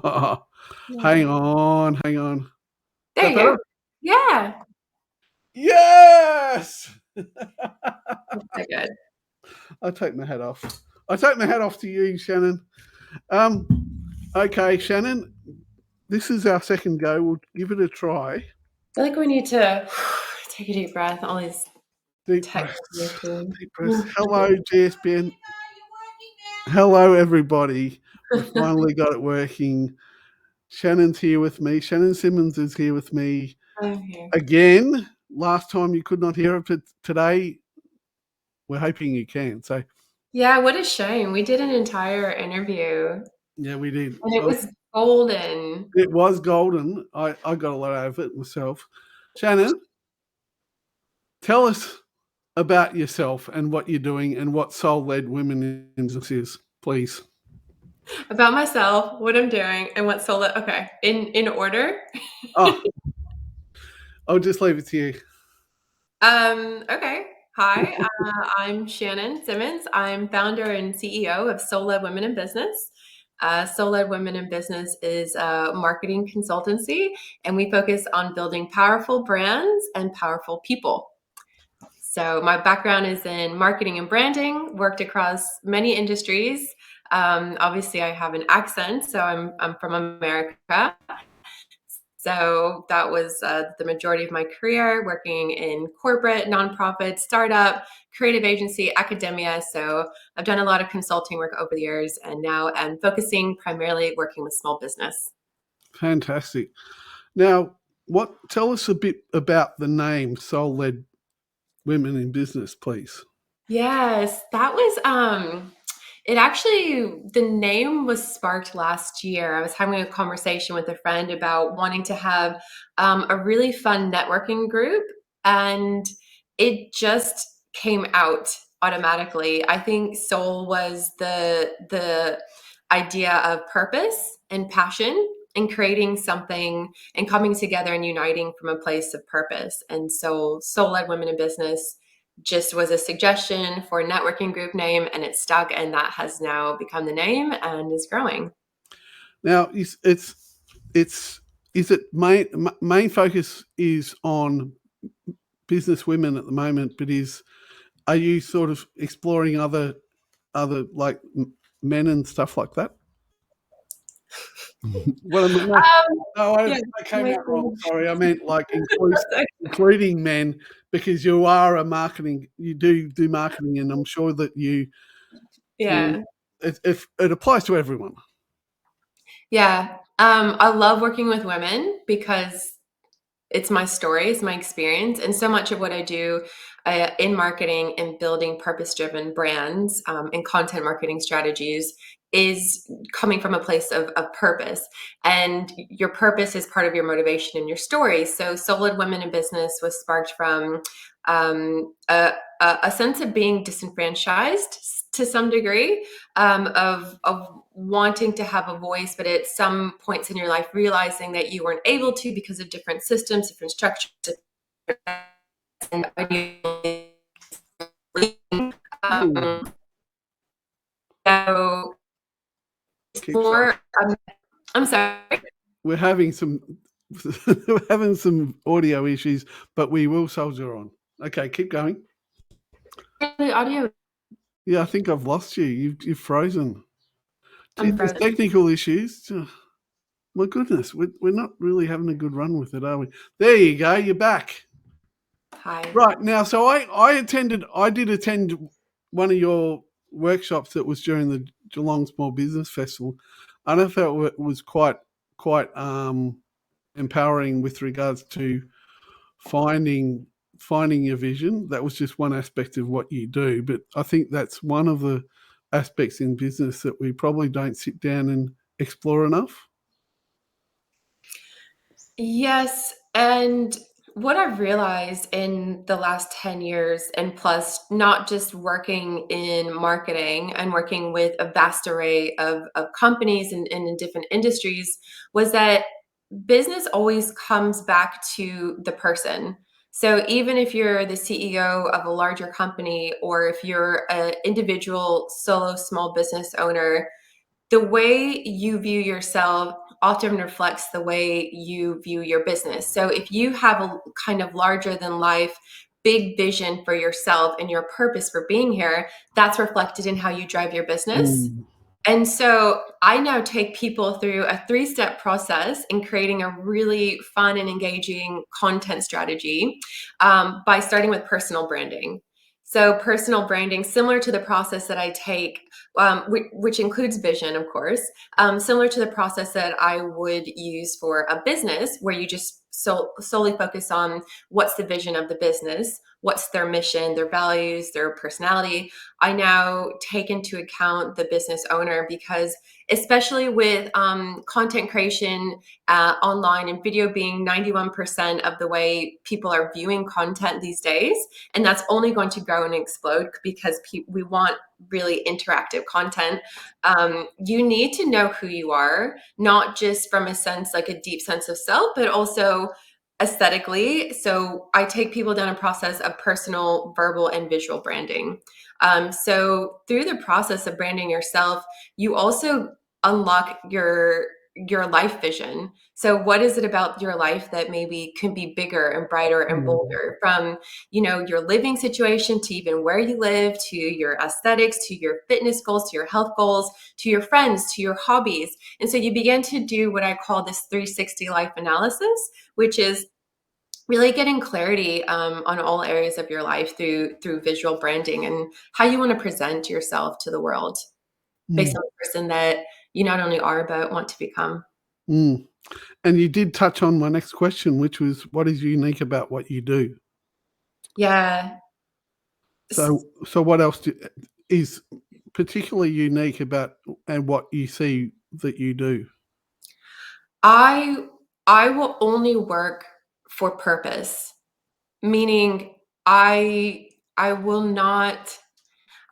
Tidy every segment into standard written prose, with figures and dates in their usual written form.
Hang on. Is There that you go. better? Yeah. Yes! That's so good. I take my hat off. I take my hat off to you, Shannon. Um, okay, Shannon, this is our second go. We'll give it a try. I feel like we need to take a deep breath. All these Deep technical breaths. issues. Deep breaths. Hello, GSBN. Hello, everybody. We finally got it working. Shannon's here with me. Shannon Simmons is here with me I'm here. again. Last time you could not hear it, but today we're hoping you can. So, Yeah, what a shame. We did an entire interview yeah, we did. and it was golden. It was golden. I got a lot out of it myself. Shannon, tell us about yourself and what you're doing and what Soul-Led Women in Business is, please. About myself, what I'm doing, and what solo. Okay, in order. Oh, I'll just leave it to you. Okay. Hi, I'm Shannon Simmons. I'm founder and CEO of Soul-Led Women in Business. Soul-Led Women in Business is a marketing consultancy, and we focus on building powerful brands and powerful people. So my background is in marketing and branding, worked across many industries. Obviously, I have an accent, so I'm from America. So that was the majority of my career, working in corporate, nonprofit, startup, creative agency, academia. So I've done a lot of consulting work over the years, and now I'm focusing primarily working with small business. Fantastic. Now, tell us a bit about the name Soul-Led Women in Business, please. Yes, that was it actually, the name was sparked last year. I was having a conversation with a friend about wanting to have a really fun networking group, and it just came out automatically. I think soul was the idea of purpose and passion and creating something and coming together and uniting from a place of purpose. And so soul-led women in business just was a suggestion for a networking group name, and it stuck, and that has now become the name and is growing. Now, is it main focus is on business women at the moment, but are you sort of exploring other like men and stuff like that? What I mean, no, Yeah, I came out wrong. Sorry, I meant like including men, because you are a marketing. You do marketing, and I'm sure that yeah. if it applies to everyone. Yeah. I love working with women because it's my story, it's my experience, and so much of what I do in marketing and building purpose-driven brands and content marketing strategies is coming from a place of purpose. And your purpose is part of your motivation and your story. So Soul-Led Women in Business was sparked from um, a, a sense of being disenfranchised to some degree, of wanting to have a voice, but at some points in your life realizing that you weren't able to because of different systems, different structures, and so it's Keeps up. more. I'm sorry. We're having some audio issues, but we will soldier on. Okay, keep going. The audio. Yeah, I think I've lost you. You've frozen. I'm There's frozen. technical issues. My goodness, we're not really having a good run with it, are we? There you go. You're back. Hi. Right now, so I did attend one of your workshops that was during the Geelong Small Business Festival, and I felt it was quite empowering with regards to finding your vision. That was just one aspect of what you do, but I think that's one of the aspects in business that we probably don't sit down and explore enough. Yes, and what I've realized in the last 10 years and plus, not just working in marketing and working with a vast array of companies and in different industries, was that business always comes back to the person. So even if you're the CEO of a larger company or if you're an individual solo small business owner, the way you view yourself often reflects the way you view your business. So if you have a kind of larger than life big vision for yourself and your purpose for being here, that's reflected in how you drive your business. Mm. And so I now take people through a 3-step process in creating a really fun and engaging content strategy, by starting with personal branding. So, personal branding, similar to the process that I take, which includes vision, of course, similar to the process that I would use for a business, where you just solely focus on what's the vision of the business, what's their mission, their values, their personality. I now take into account the business owner, because especially with content creation online and video being 91% of the way people are viewing content these days, and that's only going to grow and explode because we want really interactive content. You need to know who you are, not just from a sense, like a deep sense of self, but also aesthetically. So I take people down a process of personal, verbal, and visual branding. So through the process of branding yourself, you also unlock your life vision. So what is it about your life that maybe can be bigger and brighter and Mm. bolder, from, your living situation to even where you live, to your aesthetics, to your fitness goals, to your health goals, to your friends, to your hobbies. And so you begin to do what I call this 360 life analysis, which is really getting clarity on all areas of your life through visual branding and how you want to present yourself to the world based Mm. on the person that you not only are but want to become. Mm. And you did touch on my next question, which was, what is unique about what you do? Yeah. So what else is particularly unique about and what you see that you do? I I will only work for purpose, meaning I will not.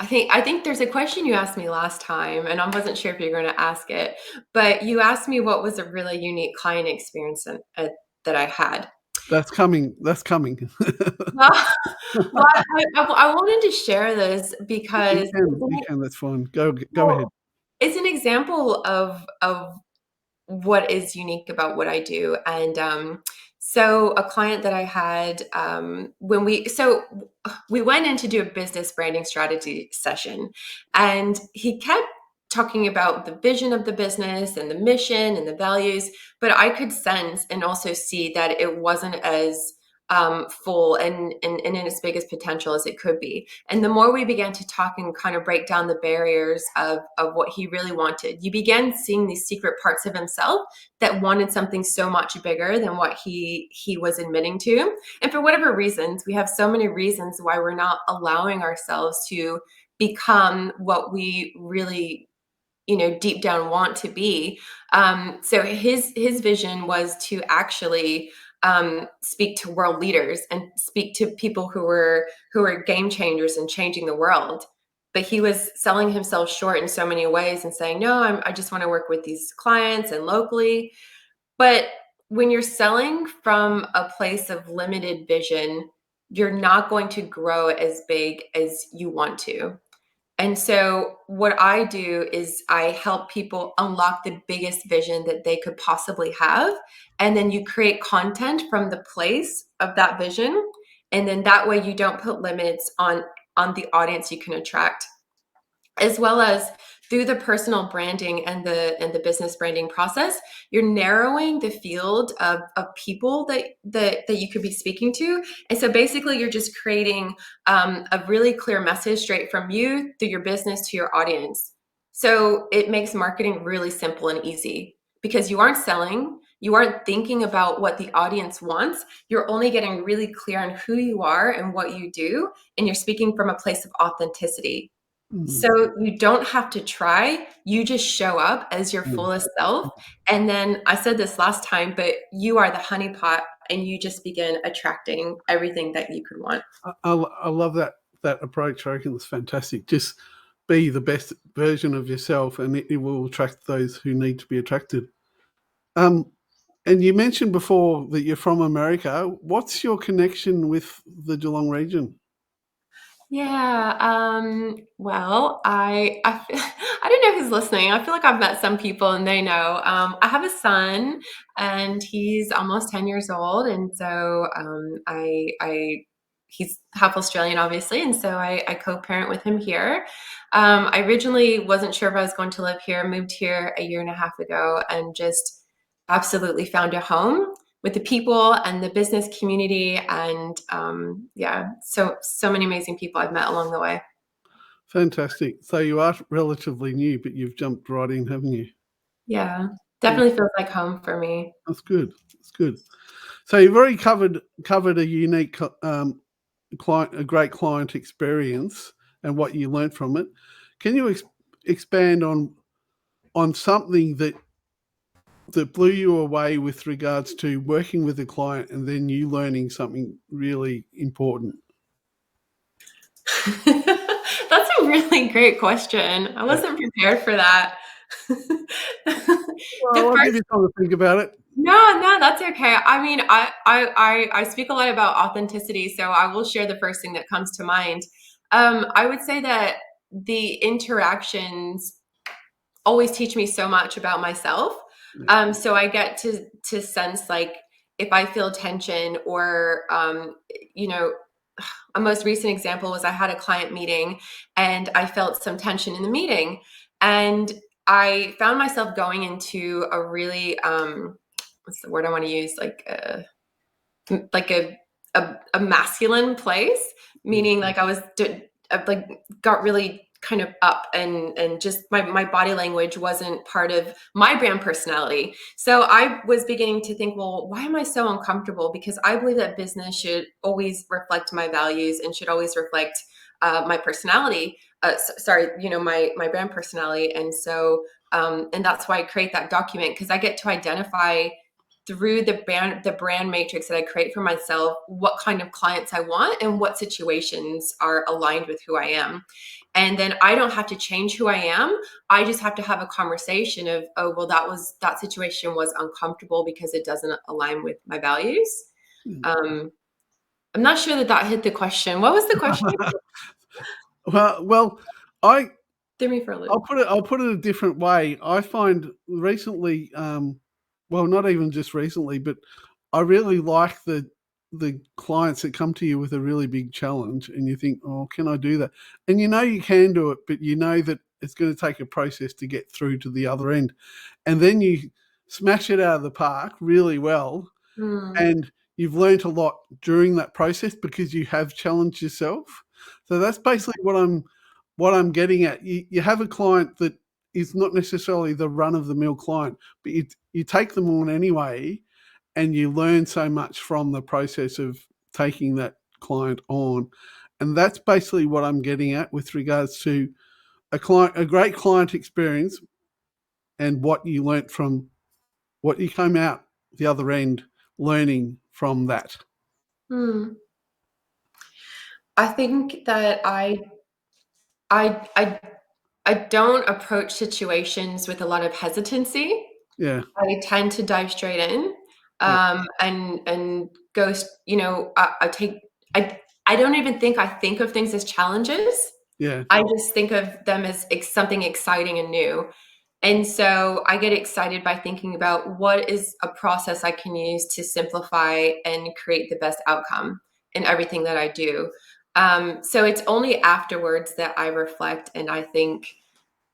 I think there's a question you asked me last time, and I wasn't sure if you're going to ask it, but you asked me what was a really unique client experience that I had. That's coming. That's coming. Well, well, I wanted to share this You because can. You can. That's fine. Go ahead. well, it's an example of what is unique about what I do. And so a client that I had, when we went in to do a business branding strategy session, and he kept talking about the vision of the business and the mission and the values, but I could sense and also see that it wasn't as full and in its biggest potential as it could be. And the more we began to talk and kind of break down the barriers of what he really wanted, you began seeing these secret parts of himself that wanted something so much bigger than what he was admitting to. And for whatever reasons, we have so many reasons why we're not allowing ourselves to become what we really, deep down want to be. So his vision was to actually speak to world leaders and speak to people who were game changers and changing the world. But he was selling himself short in so many ways and saying, no, I just want to work with these clients and locally. But when you're selling from a place of limited vision, you're not going to grow as big as you want to. And so, what I do is I help people unlock the biggest vision that they could possibly have. And then you create content from the place of that vision. And then that way you don't put limits on the audience you can attract, as well as through the personal branding and the business branding process. You're narrowing the field of people that you could be speaking to. And so basically you're just creating a really clear message straight from you through your business to your audience. So it makes marketing really simple and easy, because you aren't selling, you aren't thinking about what the audience wants. You're only getting really clear on who you are and what you do, and you're speaking from a place of authenticity. Mm. So you don't have to try, you just show up as your Mm. fullest self. And then I said this last time, but you are the honeypot, and you just begin attracting everything that you could want. I love that approach. I reckon it's fantastic. Just be the best version of yourself, and it will attract those who need to be attracted. Um, and you mentioned before that you're from America. What's your connection with the Geelong region? Yeah. Well, I don't know who's listening. I feel like I've met some people and they know. I have a son and he's almost 10 years old. And so he's half Australian, obviously. And so I co-parent with him here. I originally wasn't sure if I was going to live here, moved here a year and a half ago and just absolutely found a home with the people and the business community and yeah, so many amazing people I've met along the way. Fantastic. So you are relatively new, but you've jumped right in, haven't you? Yeah, Yeah, definitely feels like home for me. that's good. That's good. So you've already covered a unique client, a great client experience, and what you learned from it. Can you expand on something that blew you away with regards to working with a client and then you learning something really important? That's a really great question. I Yeah. wasn't prepared for that. The Well, I'll give first you time to think about it. no, that's okay. I mean, I speak a lot about authenticity, so I will share the first thing that comes to mind. I would say that the interactions always teach me so much about myself. Yeah. So I get to sense like if I feel tension or you know, a most recent example was I had a client meeting and I felt some tension in the meeting, and I found myself going into a really what's the word I want to use, like a masculine place, Mm. meaning like I was like got really kind of up and just my body language wasn't part of my brand personality. So I was beginning to think, well, why am I so uncomfortable? Because I believe that business should always reflect my values and should always reflect my personality. Sorry, my brand personality. And so and that's why I create that document, because I get to identify through the brand matrix that I create for myself what kind of clients I want and what situations are aligned with who I am. And then I don't have to change who I am. I just have to have a conversation of, oh, well, that situation was uncomfortable because it doesn't align with my values. Mm. Um, I'm not sure that hit the question. What was the question? Well, I Threw me for a I'll loop. put it a different way. I find recently, well, not even just recently, but I really like the clients that come to you with a really big challenge, and you think, "Oh, can I do that?" And you know you can do it, but you know that it's going to take a process to get through to the other end, and then you smash it out of the park really well, Hmm. and you've learnt a lot during that process because you have challenged yourself. So that's basically what I'm getting at. You have a client that is not necessarily the run of the mill client, but you take them on anyway, and you learn so much from the process of taking that client on. And that's basically what I'm getting at with regards to a great client experience, and what you learnt from what you came out the other end learning from that. Hmm. I think that I I I don't approach situations with a lot of hesitancy. Yeah, I tend to dive straight in, yeah, and go. I take. I don't even think of things as challenges. yeah. I just think of them as something exciting and new. And so I get excited by thinking about what is a process I can use to simplify and create the best outcome in everything that I do. So it's only afterwards that I reflect and I think,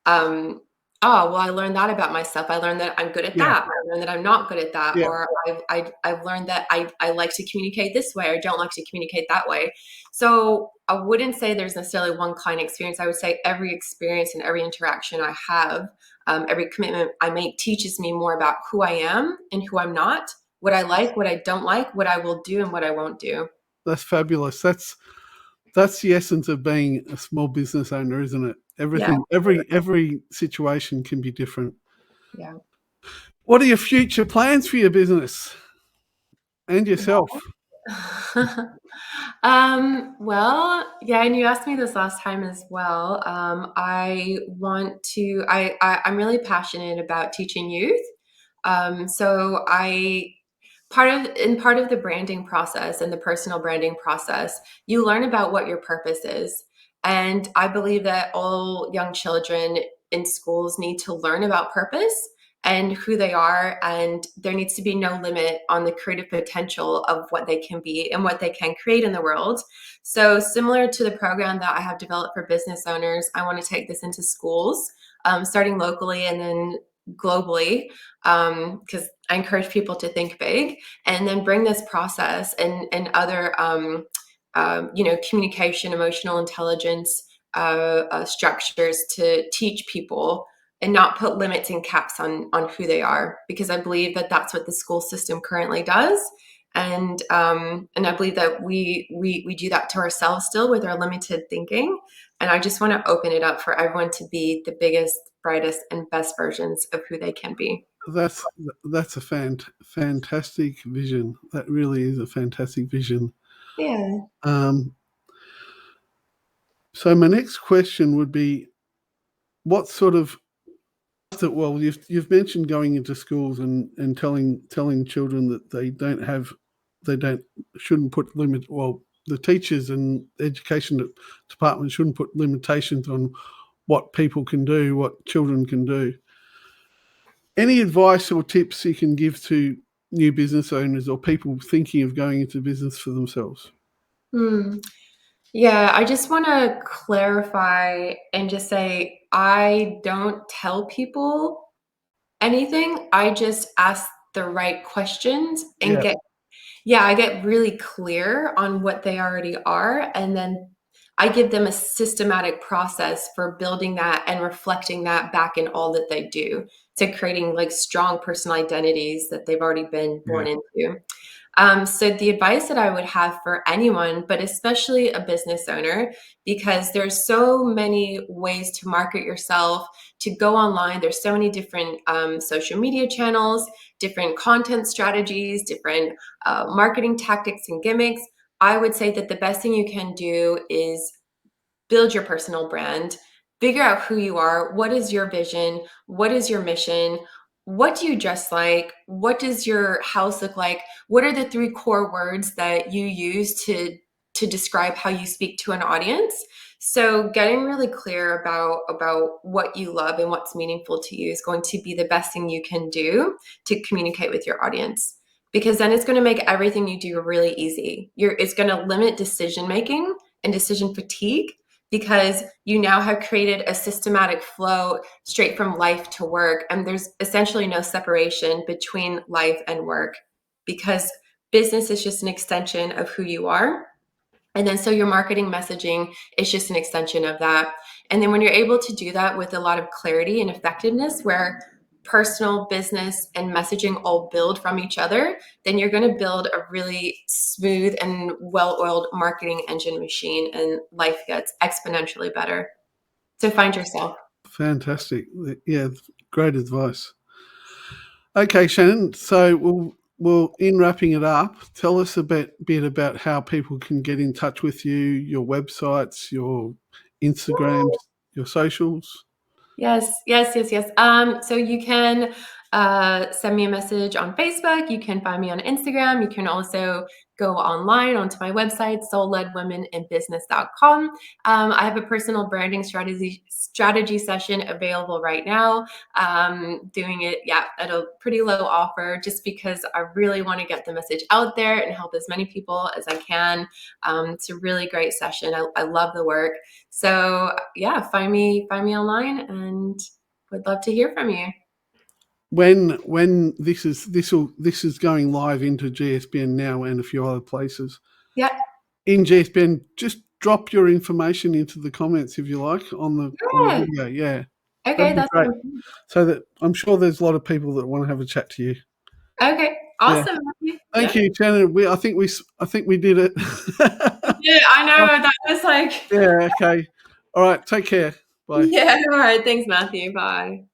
oh, well, I learned that about myself. I learned that I'm good at Yeah, that. I learned that I'm not good at that. yeah. Or I've learned that I like to communicate this way or don't like to communicate that way. So I wouldn't say there's necessarily one client experience. I would say every experience and every interaction I have, every commitment I make teaches me more about who I am and who I'm not, what I like, what I don't like, what I will do and what I won't do. That's fabulous. That's the essence of being a small business owner, isn't it? Yeah. Every situation can be different. Yeah. What are your future plans for your business and yourself? Well, yeah, and you asked me this last time as well. I'm really passionate about teaching youth. So I part of the branding process and the personal branding process, you learn about what your purpose is. And I believe that all young children in schools need to learn about purpose and who they are, and there needs to be no limit on the creative potential of what they can be and what they can create in the world. So similar to the program that I have developed for business owners, I want to take this into schools, starting locally and then globally, because I encourage people to think big, and then bring this process and other communication, emotional intelligence structures to teach people and not put limits and caps on who they are, because I believe that that's what the school system currently does. And I believe that we do that to ourselves still with our limited thinking. And I just want to open it up for everyone to be the biggest, brightest, and best versions of who they can be. That's a fantastic vision. That really is a fantastic vision. Yeah. So my next question would be, what sort of, well, you've mentioned going into schools and telling children that shouldn't put limit. Well, the teachers and education department shouldn't put limitations on what people can do, what children can do. Any advice or tips you can give to new business owners or people thinking of going into business for themselves? Yeah, I just want to clarify and just say I don't tell people anything. I just ask the right questions and Yeah, I get really clear on what they already are. And then I give them a systematic process for building that and reflecting that back in all that they do, to creating like strong personal identities that they've already been yeah. born into. So the advice that I would have for anyone, but especially a business owner, because there's so many ways to market yourself, to go online. There's so many different social media channels, different content strategies, different marketing tactics and gimmicks. I would say that the best thing you can do is build your personal brand, figure out who you are, what is your vision, what is your mission, what do you dress like, what does your house look like, what are the three core words that you use to describe how you speak to an audience. So getting really clear about what you love and what's meaningful to you is going to be the best thing you can do to communicate with your audience, because then it's going to make everything you do really easy. It's going to limit decision making and decision fatigue, because you now have created a systematic flow straight from life to work. And there's essentially no separation between life and work, because business is just an extension of who you are. And then so your marketing messaging is just an extension of that. And then when you're able to do that with a lot of clarity and effectiveness, where personal, business, and messaging all build from each other, then you're going to build a really smooth and well-oiled marketing engine machine, and life gets exponentially better. So find yourself. Fantastic. Yeah, great advice. Okay, Shannon. So we'll in wrapping it up, tell us a bit about how people can get in touch with you, your websites, your Instagrams, your socials. Yes, yes, yes, yes. So you can send me a message on Facebook. You can find me on Instagram. You can also go online onto my website, soulledwomeninbusiness.com. I have a personal branding strategy session available right now. Doing it, at a pretty low offer, just because I really want to get the message out there and help as many people as I can. It's a really great session. I love the work. So find me online, and would love to hear from you. When this is going live into GSBN now and a few other places. Yeah. In GSBN, just drop your information into the comments if you like on the video. Yeah. Okay, That'd be that's great. So that I'm sure there's a lot of people that want to have a chat to you. okay. Awesome. Yeah. Thank you, Shannon. I think we did it. Yeah, I know. That was like Yeah. Okay. All right. Take care. Bye. yeah. All right. Thanks, Matthew. Bye.